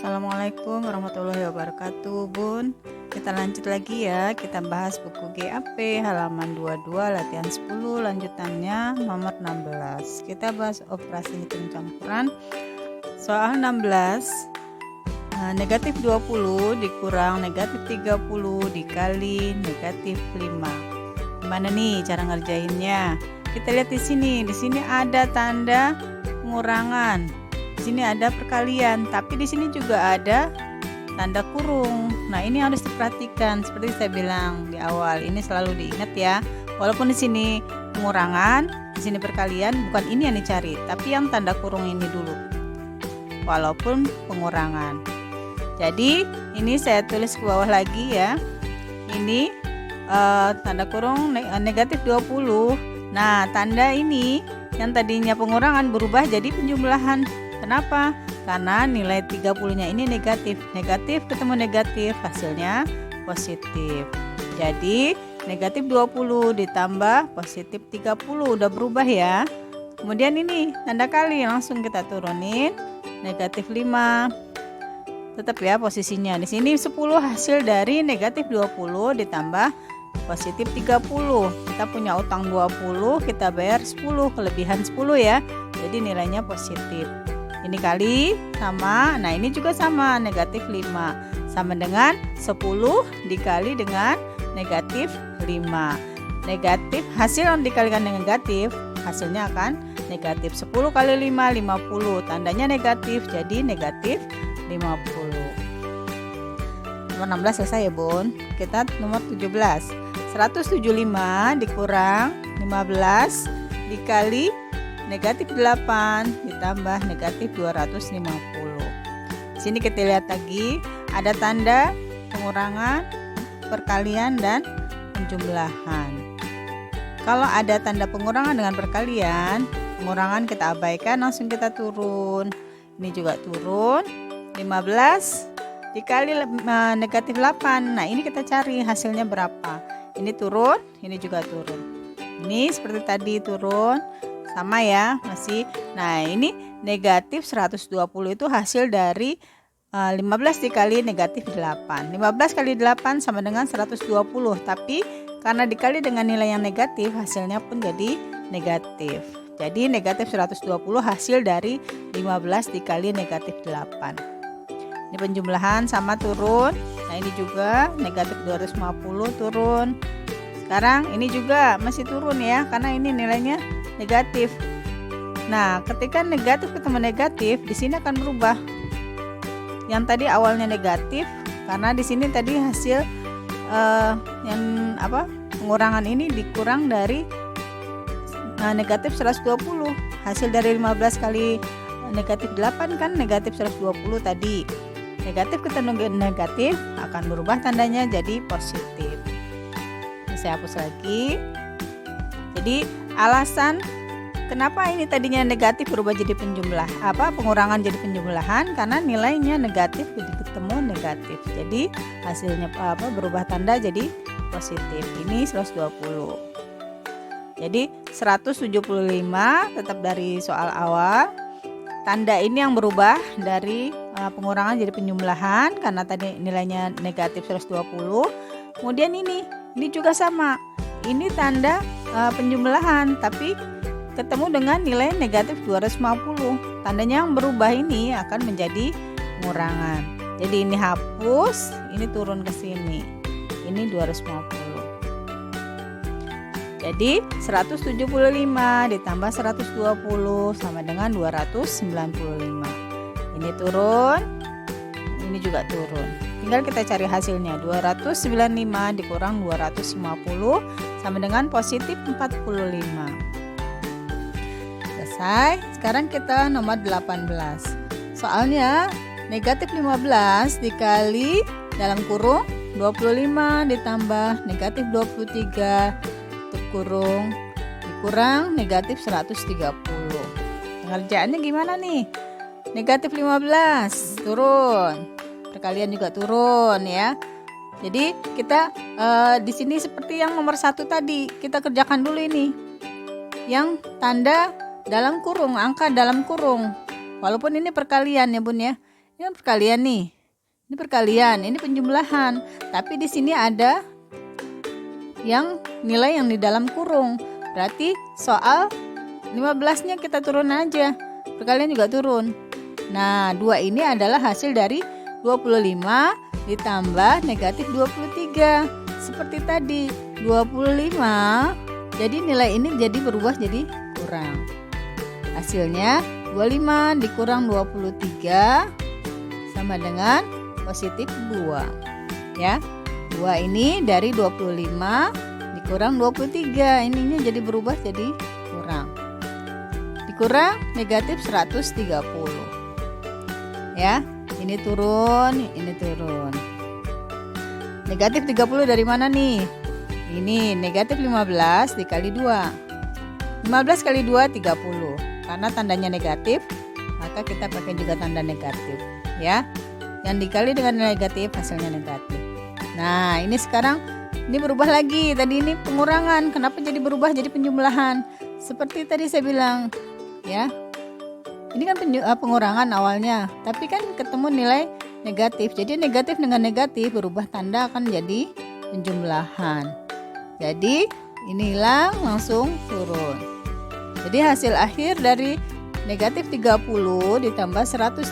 Assalamualaikum warahmatullahi wabarakatuh, Bun. Kita lanjut lagi ya. Kita bahas buku GAP halaman 22 latihan 10 lanjutannya nomor 16. Kita bahas operasi hitung campuran. Soal 16. Negatif 20 dikurang negatif 30 dikali negatif 5. Gimana nih cara ngerjainnya? Kita lihat di sini. Di sini ada tanda pengurangan. Di sini ada perkalian, tapi di sini juga ada tanda kurung. Nah, ini harus diperhatikan seperti saya bilang di awal. Ini selalu diingat ya. Walaupun di sini pengurangan, di sini perkalian, bukan ini yang dicari, tapi yang tanda kurung ini dulu. Walaupun pengurangan. Jadi, ini saya tulis ke bawah lagi ya. Ini tanda kurung negatif 20. Nah, tanda ini yang tadinya pengurangan berubah jadi penjumlahan. Kenapa? Karena nilai 30-nya ini negatif. Negatif ketemu negatif, hasilnya positif. Jadi, negatif 20 ditambah positif 30 udah berubah ya. Kemudian ini tanda kali, langsung kita turunin negatif 5. Tetap ya posisinya. Di sini 10 hasil dari negatif 20 ditambah positif 30. Kita punya utang 20, kita bayar 10, kelebihan 10 ya. Jadi nilainya positif. Ini kali sama, nah ini juga sama, negatif 5 sama dengan 10 dikali dengan negatif 5. Negatif, hasil yang dikalikan dengan negatif, hasilnya akan negatif. 10 kali 5, 50, tandanya negatif, jadi negatif 50. Nomor 16 selesai ya Bun. Kita nomor 17. 175 dikurang 15 dikali negatif 8 ditambah negatif 250. Di sini kita lihat lagi ada tanda pengurangan, perkalian dan penjumlahan. Kalau ada tanda pengurangan dengan perkalian, pengurangan kita abaikan, langsung kita turun. Ini juga turun. 15 dikali negatif 8. Nah, ini kita cari hasilnya berapa. Ini turun, ini juga turun. Ini seperti tadi turun. Sama ya, masih. Nah, ini negatif 120 itu hasil dari 15 dikali negatif 8. 15 kali 8 sama dengan 120. Tapi karena dikali dengan nilai yang negatif, hasilnya pun jadi negatif. Jadi negatif 120 hasil dari 15 dikali negatif 8. Ini penjumlahan sama turun. Nah, ini juga negatif 250 turun. Sekarang ini juga masih turun ya, karena ini nilainya negatif. Nah, ketika negatif ketemu negatif, di sini akan berubah. Yang tadi awalnya negatif, karena di sini tadi hasil pengurangan ini dikurang dari negatif 120. Hasil dari 15 kali negatif 8 kan negatif 120 tadi. Negatif ketemu negatif akan berubah tandanya jadi positif. Ini saya hapus lagi. Jadi alasan kenapa ini tadinya negatif berubah jadi pengurangan jadi penjumlahan, karena nilainya negatif jadi ketemu negatif. Jadi hasilnya berubah tanda jadi positif. Ini 120. Jadi 175 tetap dari soal awal. Tanda ini yang berubah dari pengurangan jadi penjumlahan karena tadi nilainya negatif 120. Kemudian ini juga sama. Ini tanda penjumlahan tapi ketemu dengan nilai negatif 250. Tandanya yang berubah ini akan menjadi pengurangan. Jadi ini hapus, ini turun ke sini. Ini 250. Jadi 175 ditambah 120 sama dengan 295. Ini turun, ini juga turun. Tinggal kita cari hasilnya. 295 dikurang 250 sama dengan positif 45. Selesai. Sekarang kita nomor 18. Soalnya negatif 15 dikali dalam kurung 25 ditambah negatif 23 kurung dikurang negatif 130. Pengerjaannya gimana nih? Negatif 15 turun, perkalian juga turun ya. Jadi kita di sini seperti yang nomor 1 tadi, kita kerjakan dulu ini. Yang tanda dalam kurung, angka dalam kurung. Walaupun ini perkalian ya Bun ya. Ini perkalian nih. Ini perkalian, ini penjumlahan. Tapi di sini ada yang nilai yang di dalam kurung. Berarti soal 15-nya kita turun aja. Perkalian juga turun. Nah, 2 ini adalah hasil dari 25 ditambah negatif 23. Seperti tadi, 25. Jadi nilai ini jadi berubah jadi kurang. Hasilnya 25 dikurang 23 sama dengan positif 2. Ya. 2 ini dari 25 dikurang 23. Ininya jadi berubah jadi kurang. Dikurang negatif 130. Ya, ini turun, ini turun. Negatif 30 dari mana nih? Ini negatif 15 dikali 2. 15 kali 2 30. Karena tandanya negatif, maka kita pakai juga tanda negatif, ya. Yang dikali dengan negatif hasilnya negatif. Nah, ini sekarang ini berubah lagi. Tadi ini pengurangan. Kenapa jadi berubah jadi penjumlahan? Seperti tadi saya bilang, ya. Ini kan pengurangan awalnya, tapi kan ketemu nilai negatif. Jadi negatif dengan negatif berubah tanda akan jadi penjumlahan. Jadi ini hilang langsung turun. Jadi hasil akhir dari negatif 30 ditambah 130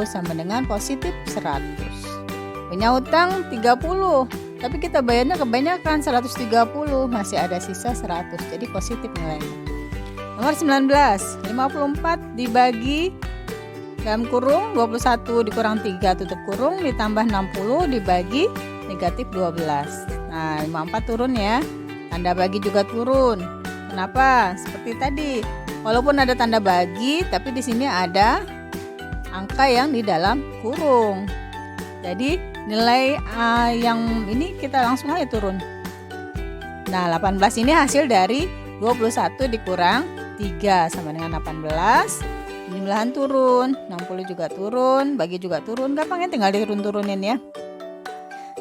sama dengan positif 100. Punya utang 30, tapi kita bayarnya kebanyakan 130, masih ada sisa 100. Jadi positif nilainya. Nomor 19, 54 dibagi dalam kurung 21 dikurang 3 tutup kurung ditambah 60 dibagi negatif 12. Nah, 54 turun ya. Tanda bagi juga turun. Kenapa? Seperti tadi. Walaupun ada tanda bagi, tapi di sini ada angka yang di dalam kurung. Jadi nilai yang ini kita langsung aja turun. Nah, 18 ini hasil dari 21 dikurang 3 sama dengan 18. Penjumlahan turun, 60 juga turun, bagi juga turun. Gampang ya, tinggal diturun-turunin ya.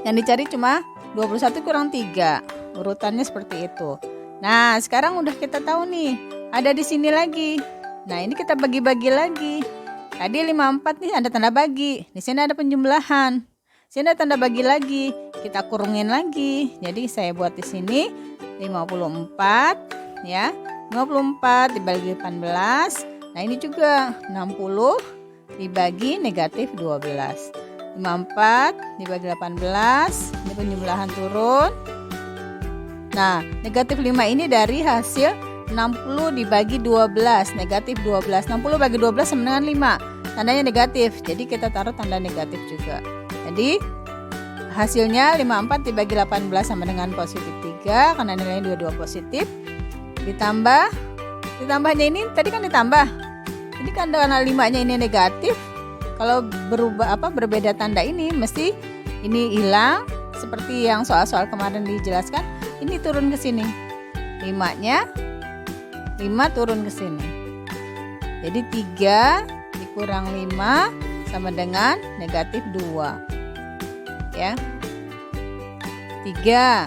Yang dicari cuma 21 kurang 3. Urutannya seperti itu. Nah, sekarang udah kita tahu nih, ada di sini lagi. Nah, ini kita bagi-bagi lagi. Tadi 54 nih ada tanda bagi. Di sini ada penjumlahan. Sini ada tanda bagi lagi. Kita kurungin lagi. Jadi saya buat di sini 54 ya. 54 dibagi 18. Nah, ini juga 60 dibagi negatif 12. 54 dibagi 18. Ini penjumlahan turun. Nah, negatif 5 ini dari hasil 60 dibagi 12, negatif 12. 60 bagi 12 sama dengan 5. Tandanya negatif. Jadi kita taruh tanda negatif juga. Jadi hasilnya 54 dibagi 18 sama dengan positif 3 karena nilainya dua-dua positif. Ditambahnya ini tadi kan ditambah. Jadi kan karena 5-nya ini negatif. Kalau berbeda tanda ini mesti ini hilang seperti yang soal-soal kemarin dijelaskan. Ini turun ke sini. 5-nya 5 turun ke sini. Jadi 3 dikurang 5 sama dengan negatif 2. Ya. 3.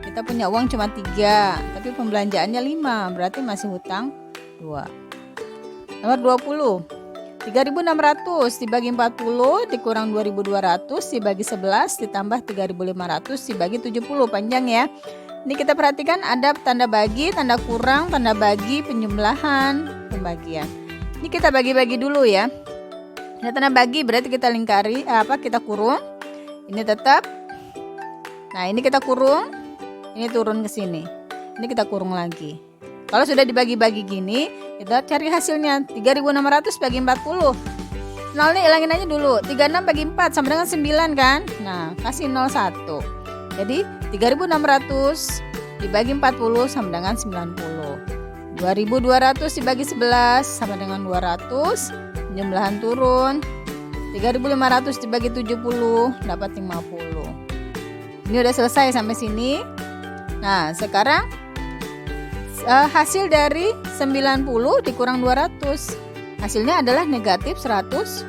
Kita punya uang cuma 3, tapi pembelanjaannya 5, berarti masih hutang 2. Nomor 20. 3.600 dibagi 40 dikurang 2.200 dibagi 11 ditambah 3.500 dibagi 70. Panjang ya. Ini kita perhatikan ada tanda bagi, tanda kurang, tanda bagi, penjumlahan, pembagian. Ini kita bagi-bagi dulu ya. Ini tanda bagi berarti kita lingkari kita kurung. Ini tetap. Nah, ini kita kurung. Ini turun ke sini. Ini kita kurung lagi. Kalau sudah dibagi-bagi gini, kita cari hasilnya. 3.600 bagi 40. Nolnya hilangin aja dulu. 36 bagi 4 sama dengan 9 kan? Nah, kasih 01. Jadi 3.600 dibagi 40 sama dengan 90. 2.200 dibagi 11 sama dengan 200. Penjumlahan turun. 3.500 dibagi 70 dapat 50. Ini udah selesai sampai sini. Nah, sekarang hasil dari 90 dikurang 200. Hasilnya adalah negatif 110.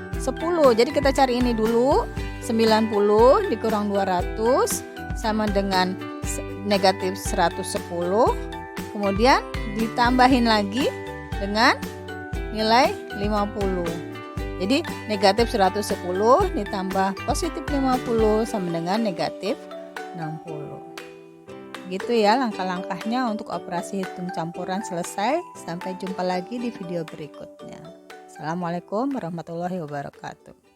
Jadi kita cari ini dulu. 90 dikurang 200 sama dengan negatif 110. Kemudian ditambahin lagi dengan nilai 50. Jadi negatif 110 ditambah positif 50 sama dengan negatif 60. Gitu ya langkah-langkahnya untuk operasi hitung campuran selesai. Sampai jumpa lagi di video berikutnya. Assalamualaikum warahmatullahi wabarakatuh.